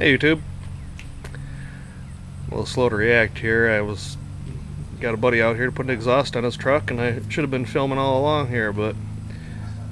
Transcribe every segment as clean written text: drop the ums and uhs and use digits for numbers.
Hey YouTube. A little slow to react here. Got a buddy out here to put an exhaust on his truck, and I should have been filming all along here, but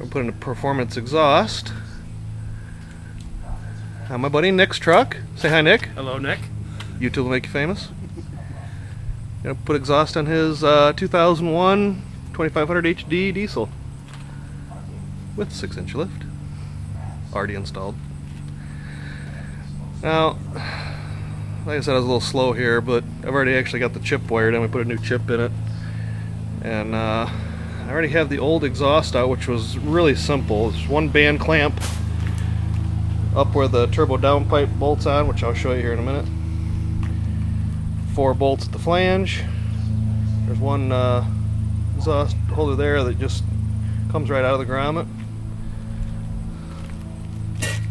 I'm putting a performance exhaust on my buddy Nick's truck. Say hi, Nick. Hello, Nick. YouTube will make you famous. Gonna put exhaust on his 2001 2500 HD diesel with 6-inch lift, already installed. Now, like I said, I was a little slow here, but I've already actually got the chip wired in. We put a new chip in it, and I already have the old exhaust out, which was really simple. It's one band clamp up where the turbo downpipe bolts on, which I'll show you here in a minute. 4 bolts at the flange. There's one exhaust holder there that just comes right out of the grommet.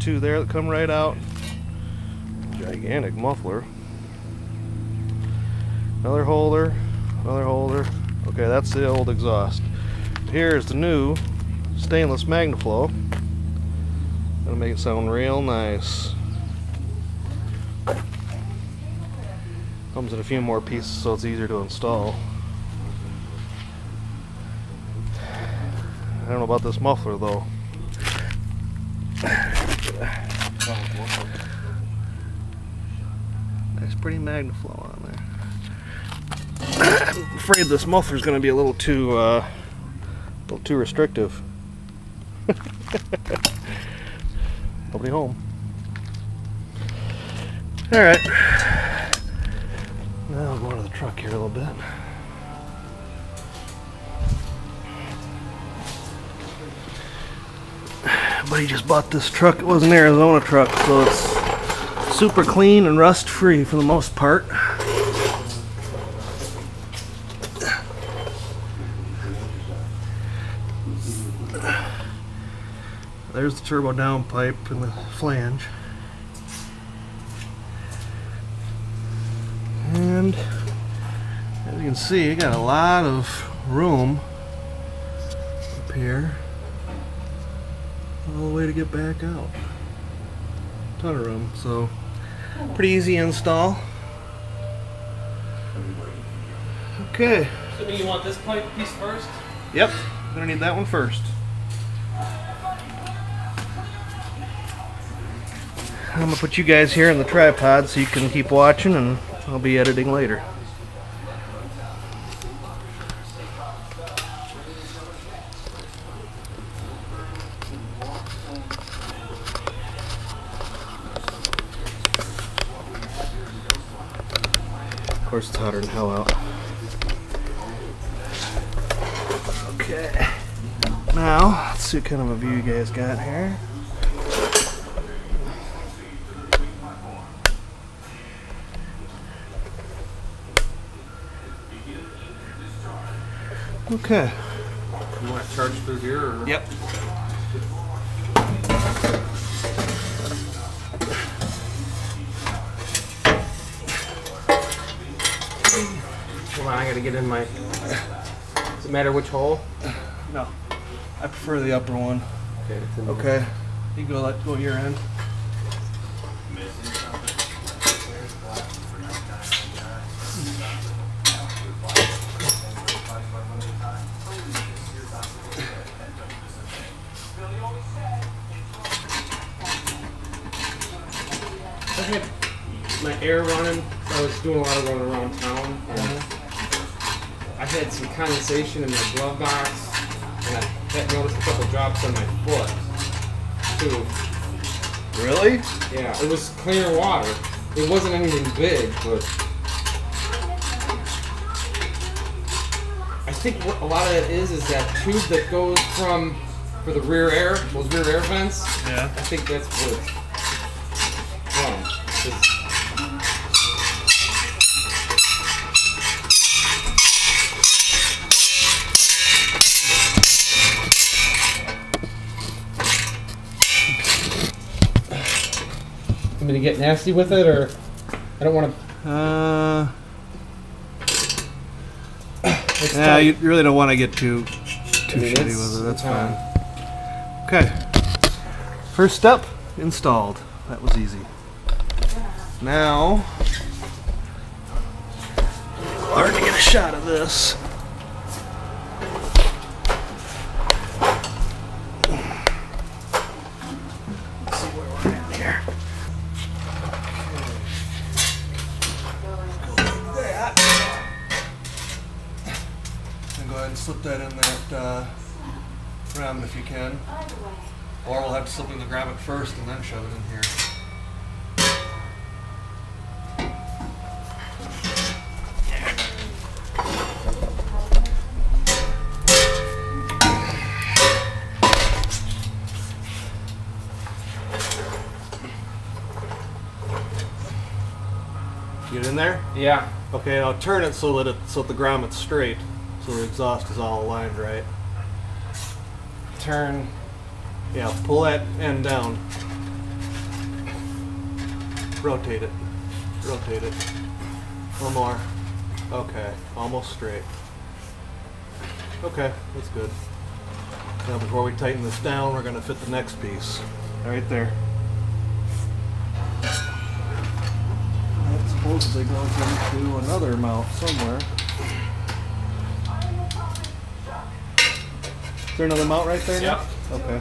2 there that come right out. Gigantic muffler. Another holder. Another holder. Okay, that's the old exhaust. Here's the new stainless MagnaFlow. Gonna make it sound real nice. Comes in a few more pieces, so it's easier to install. I don't know about this muffler though. Nice, pretty MagnaFlow on there. I'm afraid this muffler is going to be a little too restrictive. Nobody home. All right. Now I'll go into the truck here a little bit. But he just bought this truck. It was an Arizona truck, so it's super clean and rust free for the most part. There's the turbo downpipe and the flange. And as you can see, you got a lot of room up here. All the way to get back out. Ton of room, so pretty easy install. Okay. So do you want this pipe piece first? Yep, gonna need that one first. I'm gonna put you guys here in the tripod so you can keep watching, and I'll be editing later. Of course, it's hotter than hell out. Okay. Now, let's see what kind of a view you guys got here. Okay. You want to charge through here? Or? Yep. Hold on, I gotta get in my... Does it matter which hole? No. I prefer the upper one. Okay. It's in Okay. You go your end. I had my air running. I was doing a lot of running around town, and I had some condensation in my glove box, and I had noticed a couple drops on my foot too. Really? Yeah, it was clear water. It wasn't anything big, but I think what a lot of it is that tube that goes for the rear air, those rear air vents. Yeah. I think that's what it's from. Want me to get nasty with it, or I don't want to. Yeah, you really don't want to get too shitty with it. That's fine. Okay. First step installed. That was easy. Now, hard to get a shot of this. Let's see where we're at here. And go ahead and slip that in that grommet if you can. Or we'll have to slip in the grommet first and then shove it in here. Get in there? Yeah. Okay, now turn it so that the grommet's straight, so the exhaust is all aligned right. Turn. Yeah, pull that end down. Rotate it. Rotate it. One more. Okay, almost straight. Okay, that's good. Now before we tighten this down, we're going to fit the next piece. Right there. That supposedly goes into another mount somewhere. Is there another mount right there now? Yep. Okay.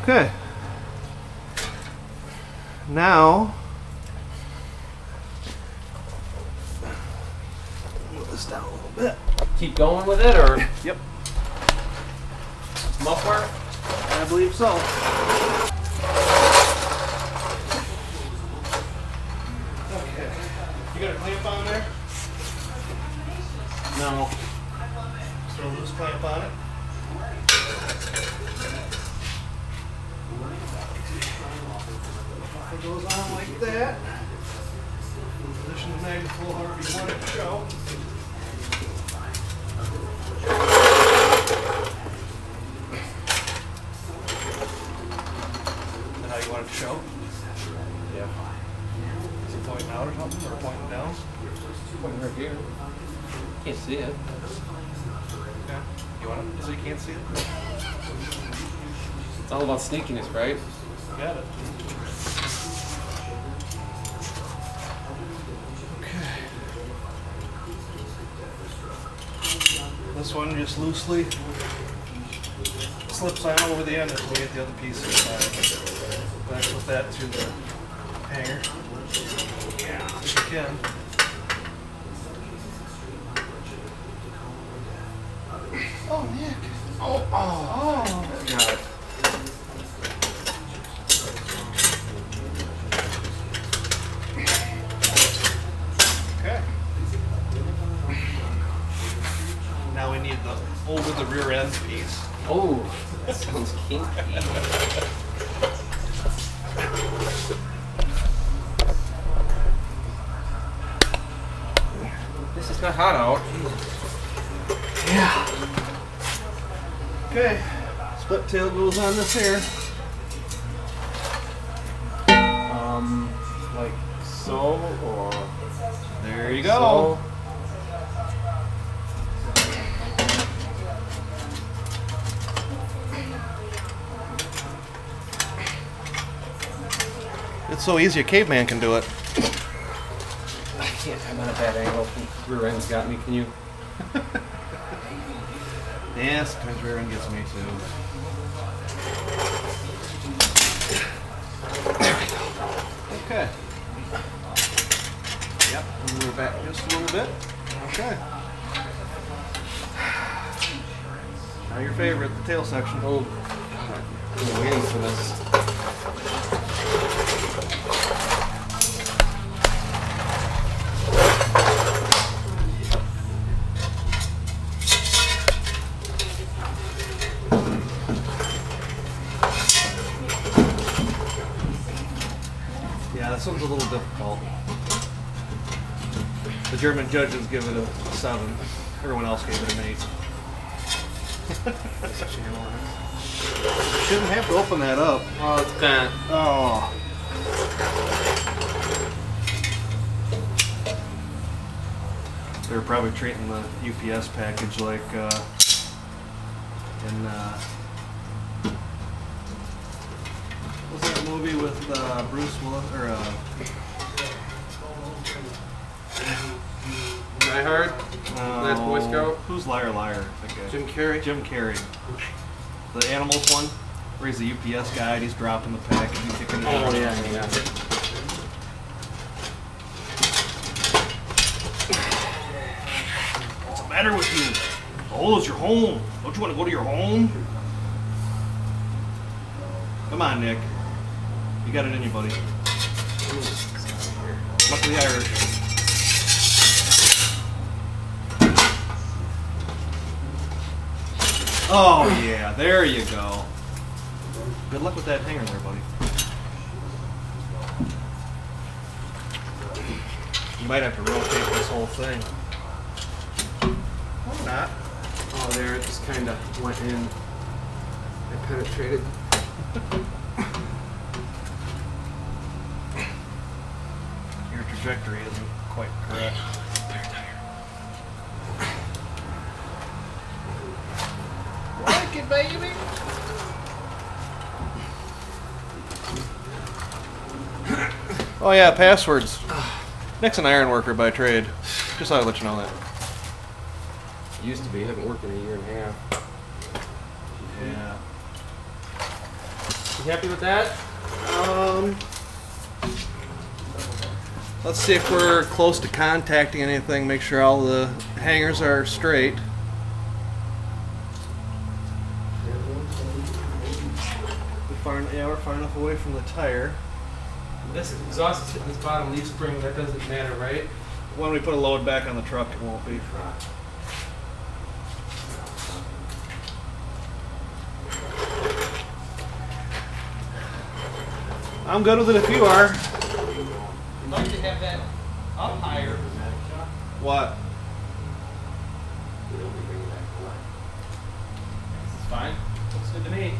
Okay. Now, move this down a little bit. Keep going with it, or Yep, muffler? I believe so. Okay. You got a clamp on there? No. Throw a loose clamp on it. It goes on like that. Position the magnet full however you want it to show. And how you want it to show? Yeah. Is it pointing out or something, or pointing down? Pointing right here. Can't see it. Okay. You want it so you can't see it? It's all about sneakiness, right? Got it. This one just loosely slips on over the end until we get the other piece inside. Back with that to the hanger. Yeah, if you can. Oh, Nick. Oh. Got it. Okay. Now we need the over the rear end piece. Oh, that sounds kinky. This is not hot out. Yeah. Okay. Split tail goes on this here. Like so, or There you go. so. It's so easy a caveman can do it. I can't. I'm at a bad angle. Rear end's got me. Can you? Yeah, sometimes rear end gets me too. Okay. Yep, move her back just a little bit. Okay. Now your favorite, the tail section. Oh, I've been waiting for this. Yeah, this one's a little difficult. The German judges give it a 7. Everyone else gave it an 8. Shouldn't have to open that up. Oh, it's bent. Oh. They're probably treating the UPS package like what's that movie with Bruce Willis or Die Hard? Last Boy Scout? Who's Liar Liar? That guy. Jim Carrey? Jim Carrey. The animals one, where he's the UPS guy and he's dropping the package and kicking it out. Oh, yeah. What's the matter with you? Oh, it's your home. Don't you want to go to your home? Come on, Nick. You got it in you, buddy. Come up to the Irish. Oh, yeah. There you go. Good luck with that hanger there, buddy. You might have to rotate this whole thing. Or not. Oh, there, it just kind of went in. It penetrated. Your trajectory isn't quite correct. Like it, baby. Oh yeah, passwords. Nick's an iron worker by trade. Just thought I'd let you know that. Used to be. Haven't worked in a year and a half. Yeah. You happy with that? Let's see if we're close to contacting anything. Make sure all the hangers are straight. We're far enough away from the tire. This exhaust is hitting this bottom leaf spring. That doesn't matter, right? When we put a load back on the truck, it won't be. I'm good with it if you are. I'd like to have that up higher. What? This is fine. Looks good to me.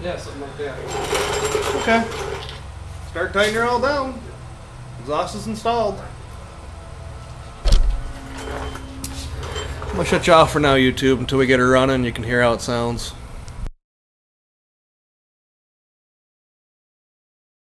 Yeah, something like that. Okay. Start tightening her all down. Exhaust is installed. I'm gonna shut you off for now, YouTube, until we get her running. You can hear how it sounds.